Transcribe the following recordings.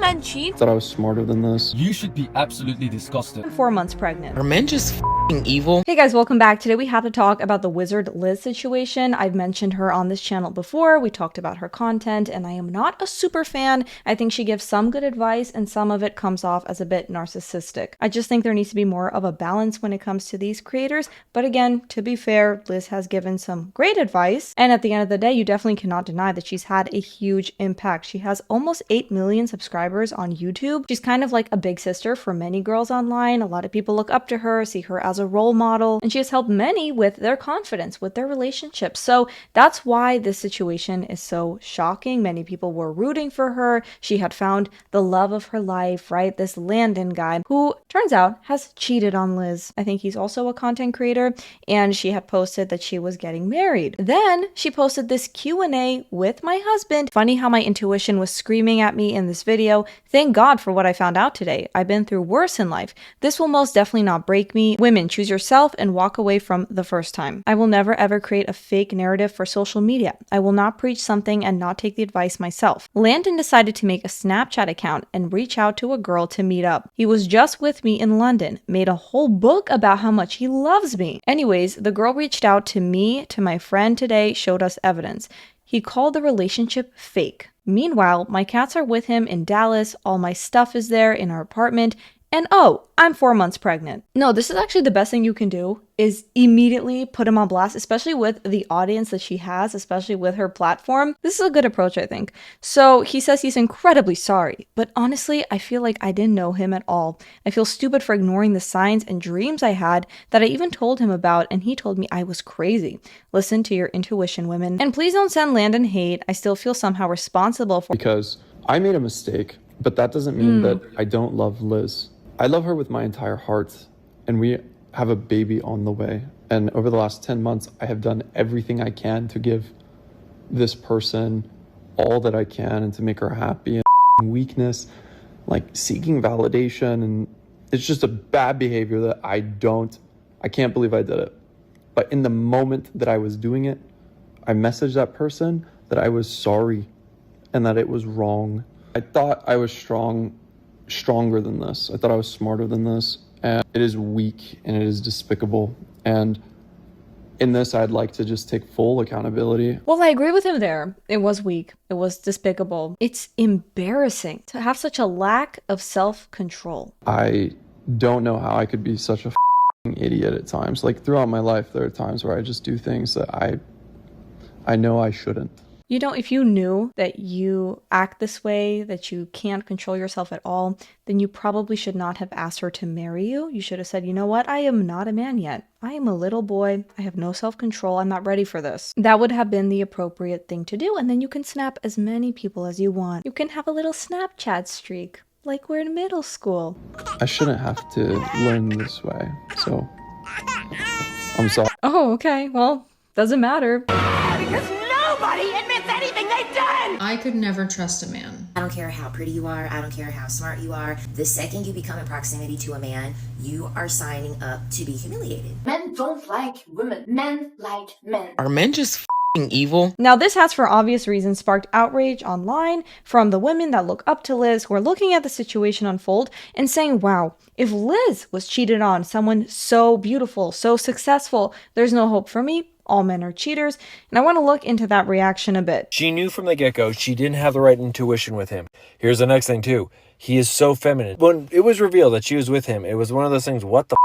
men cheat? I thought I was smarter than this. You should be absolutely disgusted. I'm 4 months pregnant. Are men just evil? Hey guys, welcome back. Today we have to talk about the TheWizardLiz situation. I've mentioned her on this channel before. We talked about her content, and I am not a super fan. I think she gives some good advice, and some of it comes off as a bit narcissistic. I just think there needs to be more of a balance when it comes to these creators. But again, to be fair, Liz has given some great advice, and at the end of the day, you definitely cannot deny that she's had a huge impact. She has almost 8 million subscribers on YouTube. She's kind of like a big sister for many girls online. A lot of people look up to her, see her as a role model, and she has helped many with their confidence, with their relationships. So that's why this situation is so shocking. Many people were rooting for her. She had found the love of her life, right? This Landon guy who turns out has cheated on Liz. I think he's also a content creator, and she had posted that she was getting married. Then she posted this Q&A with my husband. Funny how my intuition was screaming at me in this video. Thank God for what I found out today. I've been through worse in life. This will most definitely not break me. Women, choose yourself and walk away from the first time. I will never ever create a fake narrative for social media. I will not preach something and not take the advice myself. Landon decided to make a Snapchat account and reach out to a girl to meet up. He was just with me in London, made a whole book about how much he loves me. Anyways, the girl reached out to me, to my friend today, showed us evidence. He called the relationship fake. Meanwhile, my cats are with him in Dallas, all my stuff is there in our apartment, and oh, I'm 4 months pregnant. No, this is actually the best thing you can do, is immediately put him on blast, especially with the audience that she has, especially with her platform. This is a good approach, I think. So he says he's incredibly sorry, but honestly, I feel like I didn't know him at all. I feel stupid for ignoring the signs and dreams I had that I even told him about, and he told me I was crazy. Listen to your intuition, women. And please don't send Landon hate. I still feel somehow responsible for— Because I made a mistake, but that doesn't mean that I don't love Liz. I love her with my entire heart, and we have a baby on the way. And over the last 10 months, I have done everything I can to give this person all that I can and to make her happy. And weakness, like seeking validation, and it's just a bad behavior that I can't believe I did it. But in the moment that I was doing it, I messaged that person that I was sorry and that it was wrong. I thought I was stronger than this. I thought I was smarter than this, and it is weak and it is despicable. And in this, I'd like to just take full accountability. Well, I agree with him there. It was weak. It was despicable. It's embarrassing to have such a lack of self-control. I don't know how I could be such a idiot at times. Like throughout my life, there are times where I just do things that I know I shouldn't. You know, if you knew that you act this way, that you can't control yourself at all, then you probably should not have asked her to marry you. You should have said, you know what? I am not a man yet. I am a little boy. I have no self-control. I'm not ready for this. That would have been the appropriate thing to do. And then you can snap as many people as you want. You can have a little Snapchat streak, like we're in middle school. I shouldn't have to learn this way. So I'm sorry. Oh, okay. Well, doesn't matter. Because nobody admits anything they've done! I could never trust a man. I don't care how pretty you are. I don't care how smart you are. The second you become in proximity to a man, you are signing up to be humiliated. Men don't like women. Men like men. Are men just evil? Now, this has, for obvious reasons, sparked outrage online from the women that look up to Liz, who are looking at the situation unfold and saying, wow, if Liz was cheated on, someone so beautiful, so successful, there's no hope for me. All men are cheaters, and I want to look into that reaction a bit. She knew from the get-go she didn't have the right intuition with him. Here's the next thing, too. He is so feminine. When it was revealed that she was with him, it was one of those things, what the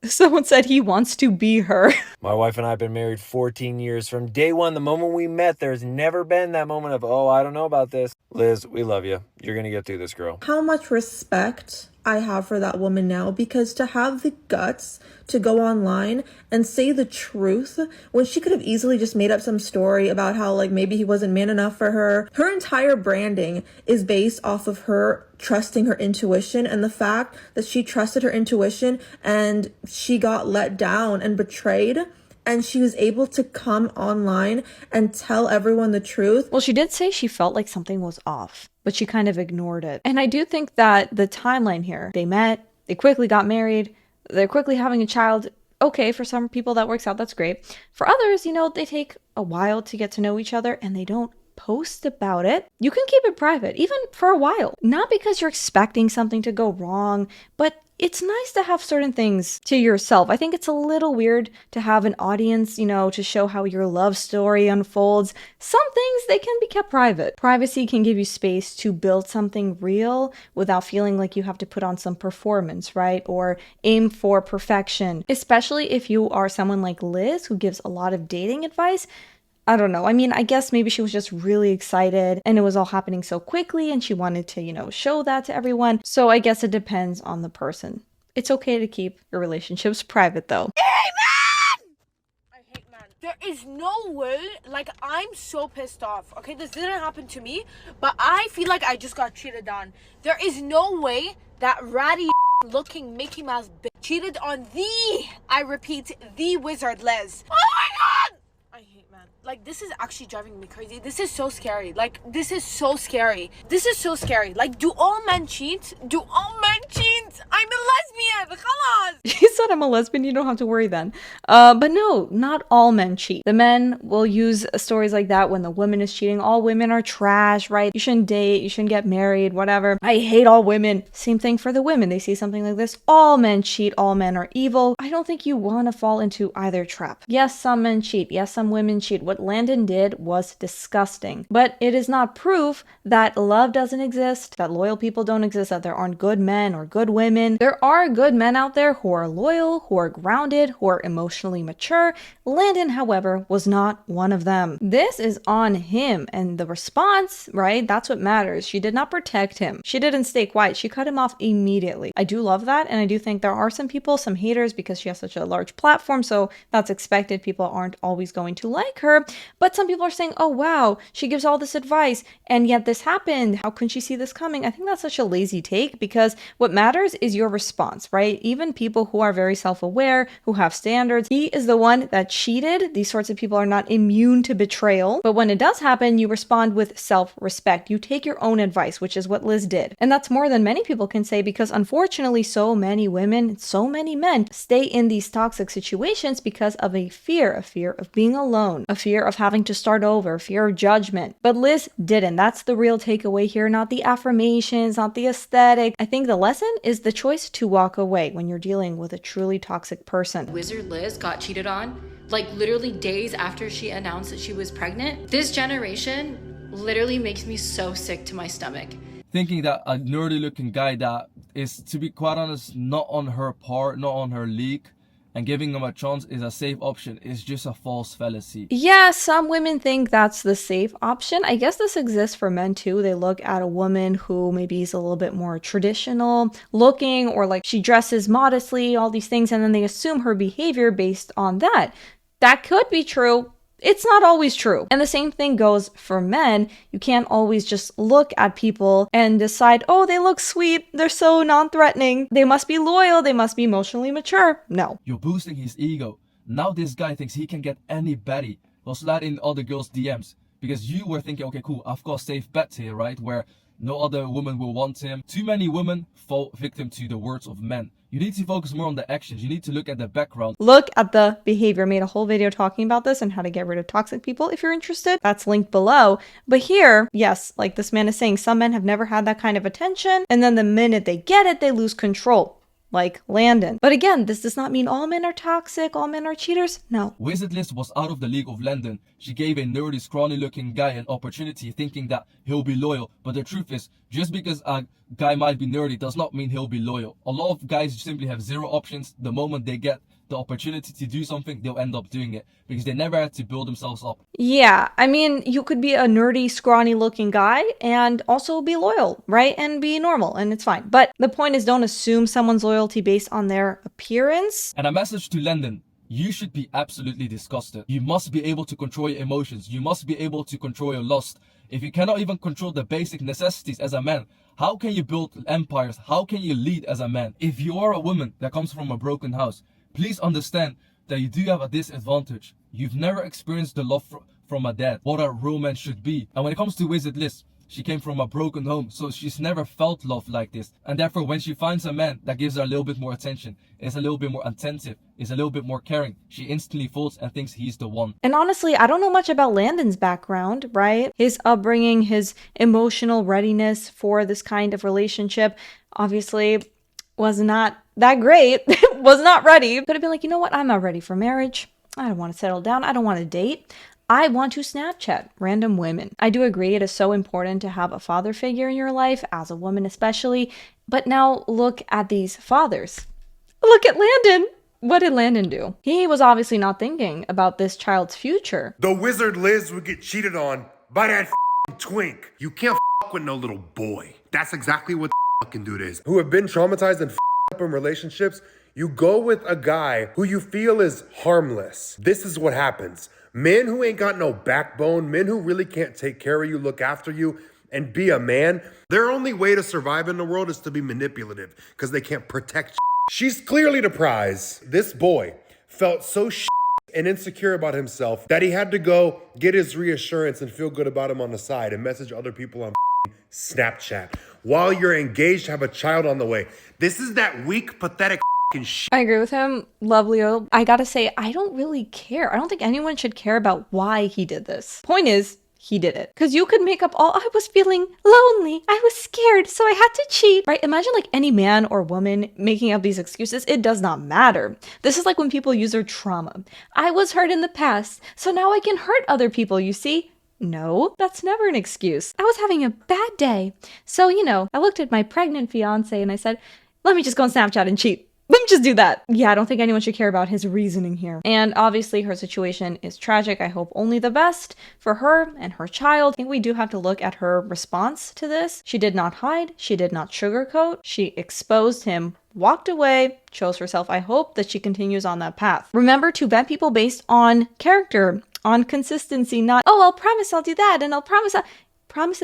Someone said he wants to be her. My wife and I have been married 14 years. From day one, the moment we met, there's never been that moment of, oh, I don't know about this. Liz, we love you. You're going to get through this, girl. How much respect I have for that woman now, because to have the guts to go online and say the truth when she could have easily just made up some story about how like maybe he wasn't man enough for her. Her entire branding is based off of her trusting her intuition, and the fact that she trusted her intuition and she got let down and betrayed, and she was able to come online and tell everyone the truth. Well, she did say she felt like something was off, but she kind of ignored it. And I do think that the timeline here, they met, they quickly got married, they're quickly having a child. Okay, for some people that works out, that's great. For others, you know, they take a while to get to know each other and they don't post about it, you can keep it private, even for a while. Not because you're expecting something to go wrong, but it's nice to have certain things to yourself. I think it's a little weird to have an audience, you know, to show how your love story unfolds. Some things, they can be kept private. Privacy can give you space to build something real without feeling like you have to put on some performance, right? Or aim for perfection. Especially if you are someone like Liz, who gives a lot of dating advice. I don't know. I mean, I guess maybe she was just really excited and it was all happening so quickly and she wanted to, you know, show that to everyone. So I guess it depends on the person. It's okay to keep your relationships private though. I hate men. There is no way, like, I'm so pissed off. Okay, this didn't happen to me, but I feel like I just got cheated on. There is no way that ratty looking Mickey Mouse bitch cheated on I repeat, TheWizardLiz. Oh my god! I hate men. Like, this is actually driving me crazy. This is so scary. Like, this is so scary. This is so scary. Like, do all men cheat? Do all men cheat? I'm a lesbian. Khalas. You said I'm a lesbian, you don't have to worry then. But no, not all men cheat. The men will use stories like that when the woman is cheating. All women are trash, right? You shouldn't date, you shouldn't get married, whatever. I hate all women. Same thing for the women. They see something like this. All men cheat, all men are evil. I don't think you want to fall into either trap. Yes, some men cheat. Yes, some women cheat. What Landon did was disgusting. But it is not proof that love doesn't exist, that loyal people don't exist, that there aren't good men or good women. There are good men out there who are loyal, who are grounded, who are emotionally mature. Landon, however, was not one of them. This is on him, and the response, right? That's what matters. She did not protect him. She didn't stay quiet. She cut him off immediately. I do love that, and I do think there are some people, some haters, because she has such a large platform, so that's expected. People aren't always going to like her, but some people are saying, oh wow, she gives all this advice, and yet this happened. How couldn't she see this coming? I think that's such a lazy take, because what matters is your response, right? Even people who are very self-aware, who have standards, he is the one that cheated. These sorts of people are not immune to betrayal, but when it does happen, you respond with self-respect. You take your own advice, which is what Liz did. And that's more than many people can say, because unfortunately, so many women, so many men stay in these toxic situations because of a fear of being alone, a fear of having to start over, fear of judgment. But Liz didn't. That's the real takeaway here, not the affirmations, not the aesthetic. I think the lesson is the choice to walk away when you're dealing with a truly toxic person. Wizard Liz got cheated on, like literally days after she announced that she was pregnant. This generation literally makes me so sick to my stomach. Thinking that a nerdy looking guy that is, to be quite honest, not on her part, not on her league, and giving him a chance is a safe option is just a false fallacy. Yeah, some women think that's the safe option. I guess this exists for men too. They look at a woman who maybe is a little bit more traditional looking, or like she dresses modestly, all these things, and then they assume her behavior based on that. That could be true. It's not always true. And the same thing goes for men. You can't always just look at people and decide, oh, they look sweet, they're so non-threatening, they must be loyal, they must be emotionally mature. No. You're boosting his ego. Now this guy thinks he can get any baddie. He'll slide in other girls' DMs. Because you were thinking, okay, cool, I've got a safe bet here, right? Where no other woman will want him. Too many women fall victim to the words of men. You need to focus more on the actions. You need to look at the background. Look at the behavior. I made a whole video talking about this and how to get rid of toxic people. If you're interested, that's linked below. But here, yes, like this man is saying, some men have never had that kind of attention. And then the minute they get it, they lose control. Like Landon. But again, this does not mean all men are toxic, all men are cheaters. No. TheWizardLiz was out of the league of Landon. She gave a nerdy, scrawny looking guy an opportunity thinking that he'll be loyal. But the truth is, just because a guy might be nerdy does not mean he'll be loyal. A lot of guys simply have zero options. The moment they get the opportunity to do something, they'll end up doing it because they never had to build themselves up. Yeah, I mean, you could be a nerdy, scrawny looking guy and also be loyal, right? And be normal, and it's fine. But the point is, don't assume someone's loyalty based on their appearance. And a message to Landon. You should be absolutely disgusted. You must be able to control your emotions. You must be able to control your lust. If you cannot even control the basic necessities as a man, how can you build empires? How can you lead as a man? If you are a woman that comes from a broken house, please understand that you do have a disadvantage. You've never experienced the love from a dad, what a romance should be. And when it comes to TheWizardLiz, She came from a broken home, so she's never felt love like this. And therefore, when she finds a man that gives her a little bit more attention, is a little bit more attentive, is a little bit more caring, she instantly falls and thinks he's the one. And honestly, I don't know much about Landon's background, right? His upbringing, his emotional readiness for this kind of relationship obviously was not that great, was not ready. Could have been like, you know what? I'm not ready for marriage. I don't want to settle down. I don't want to date. I want to Snapchat random women. I do agree it is so important to have a father figure in your life, as a woman especially. But now look at these fathers. Look at Landon. What did Landon do? He was obviously not thinking about this child's future. The wizard Liz would get cheated on by that twink. You can't with no little boy. That's exactly what fucking dude is. Who have been traumatized and up in relationships. You go with a guy who you feel is harmless. This is what happens. Men who ain't got no backbone, men who really can't take care of you, look after you, and be a man, their only way to survive in the world is to be manipulative because they can't protect you. She's clearly the prize. This boy felt so and insecure about himself that he had to go get his reassurance and feel good about him on the side and message other people on Snapchat while you're engaged, have a child on the way. This is that weak, pathetic I agree with him. Love Leo. I gotta say, I don't really care. I don't think anyone should care about why he did this. Point is, he did it. Because you could make up all, I was feeling lonely, I was scared, so I had to cheat, right? Imagine like any man or woman making up these excuses. It does not matter. This is like when people use their trauma. I was hurt in the past, so now I can hurt other people, you see? No, that's never an excuse. I was having a bad day. So, I looked at my pregnant fiance and I said, let me just go on Snapchat and cheat. Let me just do that. Yeah, I don't think anyone should care about his reasoning here. And obviously her situation is tragic. I hope only the best for her and her child. I think we do have to look at her response to this. She did not hide. She did not sugarcoat. She exposed him, walked away, chose herself. I hope that she continues on that path. Remember to vet people based on character, on consistency, not, oh, I'll promise I'll do that and I'll promise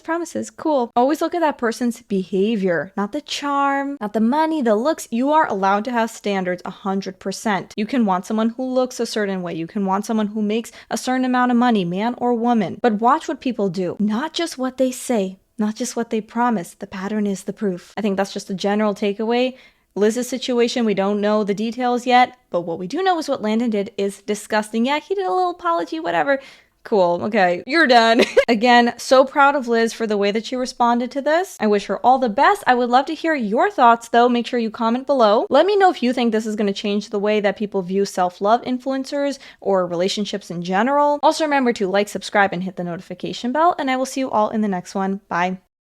promises, cool. Always look at that person's behavior, not the charm, not the money, the looks. You are allowed to have standards 100%. You can want someone who looks a certain way. You can want someone who makes a certain amount of money, man or woman. But watch what people do, not just what they say, not just what they promise. The pattern is the proof. I think that's just a general takeaway. Liz's situation, we don't know the details yet, but what we do know is what Landon did is disgusting. Yeah, he did a little apology, whatever. Cool. Okay, you're done. Again, so proud of Liz for the way that she responded to this. I wish her all the best. I would love to hear your thoughts though. Make sure you comment below. Let me know if you think this is going to change the way that people view self-love influencers or relationships in general. Also remember to like, subscribe, and hit the notification bell, and I will see you all in the next one. Bye.